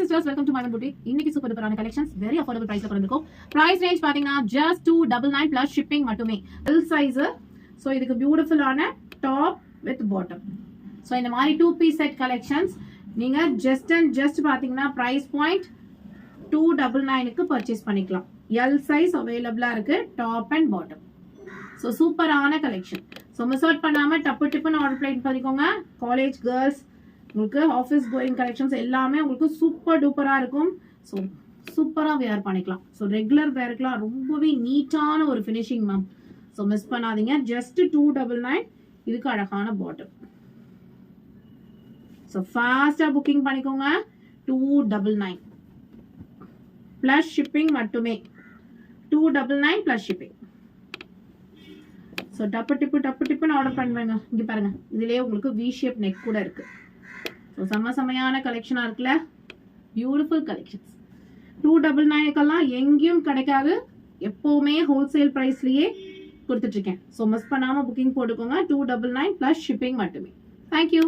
sisters, welcome to Maivan Boutique. இன்னைக்கு super டூப்பரான collections very affordable பிரைஸ்ல கொண்டிருக்கோம். பிரைஸ் ரேஞ்ச் பாத்தீங்கன்னா just 299 plus shipping மட்டுமே. L size. சோ இதுக்கு பியூட்டிஃபுல்லான டாப் வித் பாட்டம். சோ இந்த மாதிரி 2 piece set collections நீங்க just பாத்தீங்கன்னா பிரைஸ் பாயிண்ட் 299 க்கு பர்ச்சேஸ் பண்ணிக்கலாம். L size அவேலபிளா இருக்கு டாப் அண்ட் பாட்டம். சோ சூப்பரான கலெக்ஷன். சோ மிஸ் அவுட் பண்ணாம டப்பு டிப்புன்னு ஆர்டர் பிளேஸ் பண்ணிக்கோங்க. காலேஜ் கேர்ள்ஸ் உங்களுக்கு ஆஃபீஸ் கோயிங் கலெக்ஷன்ஸ் எல்லாமே உங்களுக்கு சூப்பர் டூப்பரா இருக்கும். ஸோ சூப்பரா வேர் பண்ணிக்கலாம். ஸோ ரெகுலர் வேர்க்கெலாம் ரொம்பவே நீட்டான ஒரு ஃபினிஷிங் மேம். ஸோ மிஸ் பண்ணாதீங்க. ஜஸ்ட் 299 இதுக்கு அழகான பாட்டம். ஸோ ஃபாஸ்டா புக்கிங் பண்ணிக்கோங்க. 299 பிளஸ் ஷிப்பிங் மட்டுமே. 299 பிளஸ் ஷிப்பிங். ஸோ டப்பு டிப்புன்னு ஆர்டர் பண்ணுவேங்க. இங்க பாருங்க, இதுலயே உங்களுக்கு வி ஷேப் நெக் கூட இருக்கு. ஸோ செம்மையான கலெக்ஷனா இருக்குல்ல, பியூட்டிஃபுல் கலெக்ஷன்ஸ். 299க்கெல்லாம் எங்கேயும் கிடைக்காது, எப்பவுமே ஹோல்சேல் பிரைஸ்லயே கொடுத்துட்டு இருக்கேன். ஸோ மிஸ் பண்ணாம புக்கிங் போட்டுக்கோங்க. 299 பிளஸ் ஷிப்பிங் மட்டுமே. தேங்க்யூ.